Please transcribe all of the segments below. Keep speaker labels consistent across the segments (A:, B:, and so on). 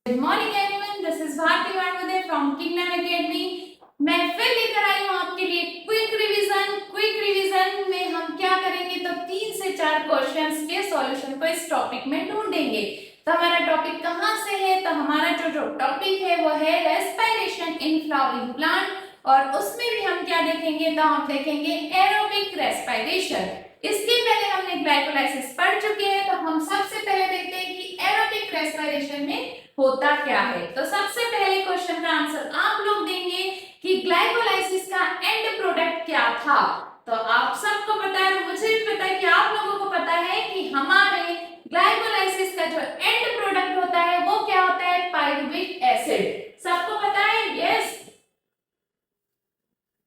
A: Good morning everyone, this is Bharti Wanwade from Kingdom Academy. मैं फिर लेकर आई हूँ आपके लिए क्विक रिवीजन। क्विक रिवीजन में हम क्या करेंगे तो 3 से 4 क्वेश्चंस के सॉल्यूशन को इस टॉपिक में ढूंढेंगे। तो हमारा टॉपिक कहाँ से है, तो हमारा जो टॉपिक है वो है रेस्पिरेशन इन फ्लावरिंग प्लांट, और उसमें भी हम क्या देखेंगे तो हम देखेंगे एरोबिक रेस्पिरेशन। इसके पहले हमने ग्लाइकोलाइसिस पढ़ चुके हैं, तो हम सबसे पहले देखते हैं कि एरोबिक रेस्पिरेशन में होता क्या है। तो सबसे पहले क्वेश्चन का आंसर आप लोग देंगे कि ग्लाइकोलाइसिस का एंड प्रोडक्ट क्या था। तो आप सबको पता है, मुझे भी पता है कि आप लोगों को पता है कि हमारे ग्लाइकोलाइसिस का जो एंड प्रोडक्ट होता है वो क्या होता है, पाइरुविक एसिड। सबको पता है? यस,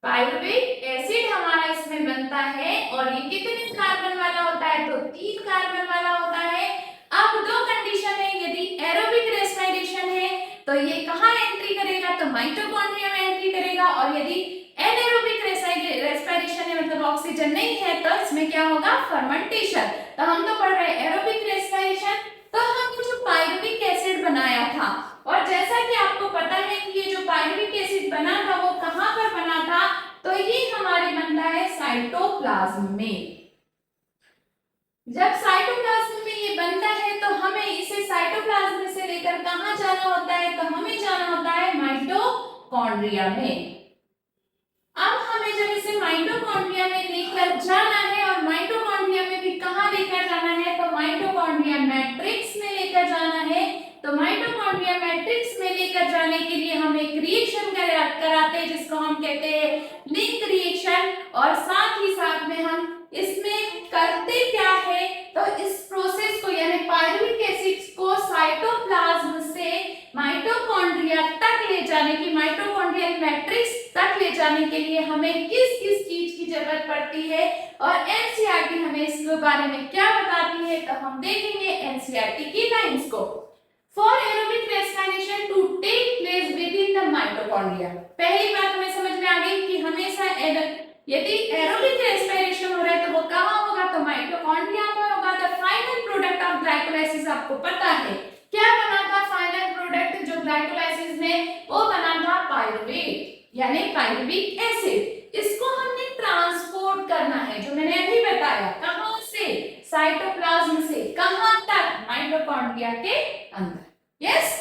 A: पाइरुविक एसिड हमारा इसमें बनता है, और ये कितने कार्बन वाला होता है, तो 3 कार्बन वाला होता है। अब दो कंडीशन है, यदि एरोबिक रेस्पिरेशन है तो ये कहाँ एंट्री करेगा, तो माइटोकॉन्ड्रिया में एंट्री करेगा, और यदि एनारोबिक रेस्पिरेशन है मतलब ऑक्सीजन नहीं है तो इसमें क्या होगा, फर्मेंटेशन। तो हम तो पढ़ रहे हैं एरोबिक रेस्पिरेशन, तो हमने जो पाइरुविक एसिड बनाया था, और जैसा कि आपको पता है कि ये जो पाइरुविक एसिड बना था वो कहाँ पर बना था, तो ये हमारे बनता है साइटोप्लाज्म में। जब साइटोप्लाज्म में ये बनता है तो हमें इसे साइटोप्लाज्म से लेकर कहाँ जाना होता है, तो हमें जाना होता है माइटोकॉन्ड्रिया में। अब हमें जब इसे माइटोकॉन्ड्रिया में लेकर जाना है, और माइटोकॉन्ड्रिया में भी कहाँ लेकर जाना है, तो माइटोकॉन्ड्रिया मैट्रिक्स में लेकर जाना है। तो माइटोकॉन्ड्रिया मैट्रिक्स में लेकर जाने के लिए हम एक रिएक्शन कराते हैं जिसको हम कहते हैं लिंक रिएक्शन, और साथ ही साथ में हम इसमें करते क्या है, तो इस प्रोसेस को यानी पाइरुविक एसिड को साइटोप्लाज्म से माइटोकॉन्ड्रिया तक ले जाने की, माइटोकॉन्ड्रियल मैट्रिक्स तक ले जाने के लिए हमें किस किस चीज की जरूरत पड़ती है, और एनसीईआरटी हमें इसके बारे में क्या बताती है, तो हम देखेंगे एनसीईआरटी की लाइंस को। For aerobic respiration to take place within the mitochondria, पहली बात हमें समझ में आ गई कि हमेशा यदि एरोबिक रेस्पिरेशन हो रहा है तो वो कहाँ होगा, तो माइटोकॉन्ड्रिया में होगा। The final product of glycolysis आपको पता है क्या बना था, फाइनल प्रोडक्ट जो ग्लाइकोलाइसिस में वो बना था पाइरुवेट यानी पाइरुविक एसिड। इसको हमने ट्रांसपोर्ट करना है, जो मैंने अभी बताया, कहां से, साइटोप्लाज्म से कहां तक, माइटोकॉन्ड्रिया के अंदर। यस,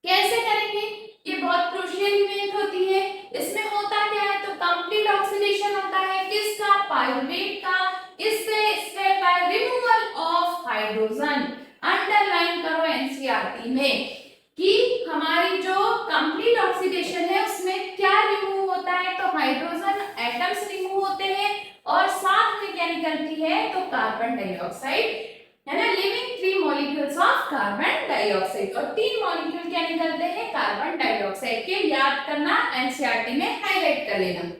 A: कैसे करेंगे, ये बहुत क्रूशियल इवेंट होती है। इसमें होता क्या है, तो कंप्लीट ऑक्सीडेशन होता है किसका, पाइरुवेट का। इससे step by removal of hydrogen, underline करो एनसीईआरटी में कि हमारी जो कंप्लीट ऑक्सीडेशन है उसमें क्या रिमूव होता है, तो हाइड्रोजन एटम्स रिमूव होते हैं, और साथ में क्या निकलती है, तो कार्बन डाइऑक्साइड, है ना, living 3 molecules of carbon dioxide, और 3 मॉलिक्यूल क्या निकलते हैं, कार्बन डाइऑक्साइड के। याद करना, एनसीईआरटी में हाईलाइट कर लेना।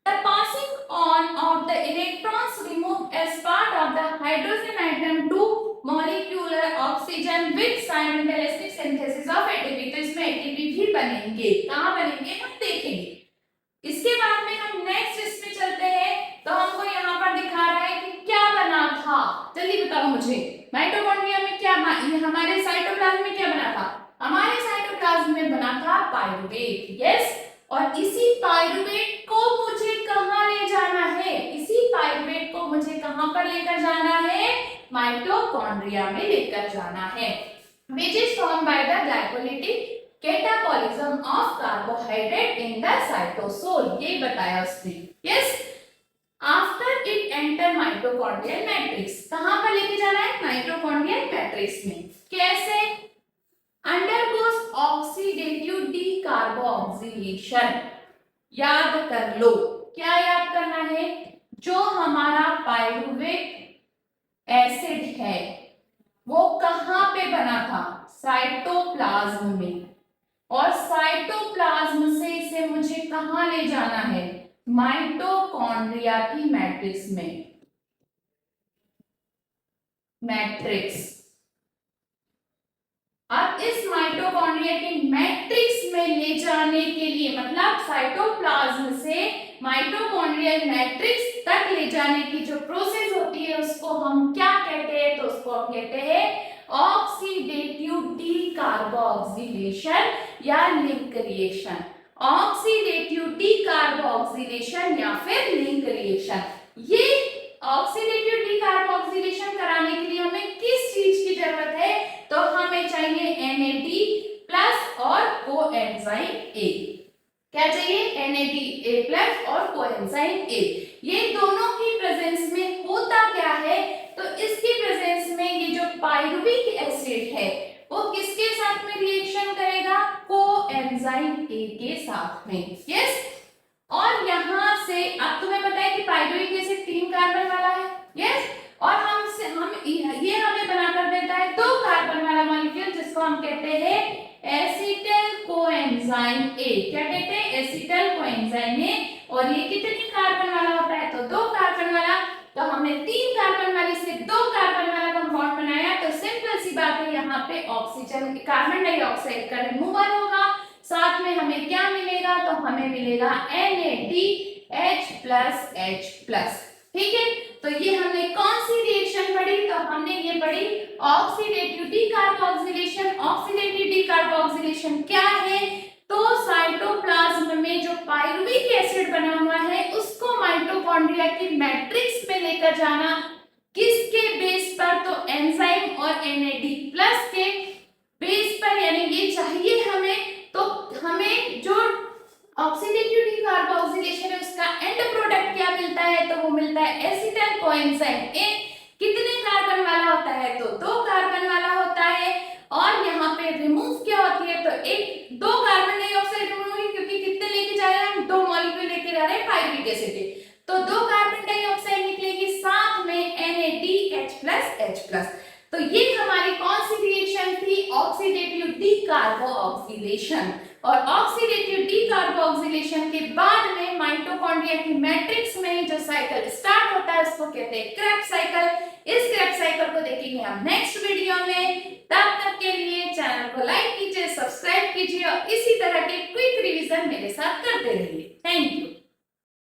A: The passing on of the electrons removed as part of the hydrogen atom to molecular oxygen with simultaneous synthesis of ATP। तो इसमें ATP भी बनेंगे, कहाँ बनेंगे हम देखेंगे। इसके बाद में हम नेक्स्ट इसमें चलते हैं, तो हमको यहाँ पर दिखा रहा है कि क्या बना था, जल्दी बताओ मुझे, माइटोकॉन्ड्रिया में क्या, हमारे साइटोप्लाज्म में क्या बना था, हमारे साइटोप्लाज्म में बना था पाइरुवेट। यस, और इसी पाइरुवेट को मुझे कहाँ ले जाना है, इसी पाइरुवेट को मुझे कहाँ पर लेकर जाना है, माइटोकॉन्ड्रिया में लेकर जाना है, which is formed by the glycolytic catabolism of carbohydrate in the cytosol। ये बताया उसने। Yes, after it enter mitochondrial matrix, कहाँ पर लेके जाना है, माइटोकॉन्ड्रियल मैट्रिक्स में। कैसे, undergoes oxidative decarboxylation। याद कर लो, क्या याद करना है, जो हमारा पाइरुवेट एसिड है वो कहां पे बना था, साइटोप्लाज्म में, और साइटोप्लाज्म से इसे मुझे कहां ले जाना है, माइटोकॉन्ड्रिया की मैट्रिक्स में, मैट्रिक्स। अब इस माइटोकॉन्ड्रिया के मैट्रिक्स में ले जाने के लिए, मतलब साइटोप्लाज्म से माइटोकॉन्ड्रियल मैट्रिक्स तक ले जाने की जो प्रोसेस होती है उसको हम क्या कहते हैं, तो उसको हम कहते हैं ऑक्सीडेटिव डीकार्बोक्सिलेशन या लिंक रिएक्शन, ऑक्सीडेटिव डीकार्बोक्सिलेशन या फिर लिंक रिएक्शन। ये ऑक्सीडेटिव डीकार्बोक्सिलेशन कराने के लिए हमें किस चीज की जरूरत है? तो हमें चाहिए NAD+ और कोएंजाइम A। क्या चाहिए? NADA+ और कोएंजाइम A। ये दोनों की प्रेजेंस में होता क्या है? तो इसकी प्रेजेंस में ये जो पाइरुविक एसिड है वो किसके साथ में रिएक्शन करेगा? कोएंजाइम A के साथ में। यस। और यहां से अब तुम्हें पता है कि पाइरुविक एसिड 3 कार्बन वाला है। यस। और हम ये हमें बनाकर देता है 2 कार्बन वाला मॉलिक्यूल जिसको हम कहते हैं एसिटल कोएंजाइम A। क्या कहते हैं? Acetyl coenzyme A। और ये कितने कार्बन वाला होता है? तो 2 कार्बन वाला। तो हमने 3 कार्बन वाले से 2 कार्बन वाला कंपाउंड बनाया। तो सिंपल सी बात है, यहाँ पे ऑक्सीजन कार्बन डाइऑक्साइड का रिमूवल होगा, साथ में हमें क्या मिलेगा? तो हमें मिलेगा NADH+H+। ठीक है। तो ये हमने कौन सी रिएक्शन पढ़ी? तो हमने ये पढ़ी ऑक्सीडेटिव डीकार्बोक्सिलेशन। ऑक्सीडेटिव डीकार्बोक्सिलेशन क्या है? तो साइटोप्लाज्म में जो पाइरुविक एसिड बना हुआ है उसको माइटोकॉन्ड्रिया की मैट्रिक्स में लेकर जाना। किसके बेस पर? तो एंजाइम और NAD+ के बेस पर, यानी ये चाहिए हमें। तो हमें जो ऑक्सीडेटिव डीकार्बोक्सिलेशन है उसका एंड प्रोडक्ट क्या मिलता है? तो वो मिलता है एसिटल कोएंजाइम A। कितने कार्बन वाला होता है? तो 2 कार्बन वाला होता है। और यहाँ पे रिमूव क्या होती है? तो 2 कार्बन डाइऑक्साइड रिमूव हुई, क्योंकि कितने लेके जा रहे हैं हम? 2 मॉलिक्यूल लेके जा रहे हैं पाइरुविक एसिड के। तो 2 कार्बन डाइऑक्साइड निकलेगी, साथ में NADH+H+। तो ये हमारी कौन सी रिएक्शन थी? Oxidative decarboxylation. और ऑक्सीडेटिव डीकार्बोक्सिलेशन के बाद में माइटोकॉन्ड्रिया की मैट्रिक्स में जो साइकिल स्टार्ट होता है उसको कहते हैं क्रेब्स साइकिल। इस क्रेब्स साइकिल को देखेंगे हम नेक्स्ट वीडियो में। तब तक के लिए चैनल को लाइक कीजिए, सब्सक्राइब कीजिए और इसी तरह के क्विक रिवीजन मेरे साथ करते रहिए। Thank you.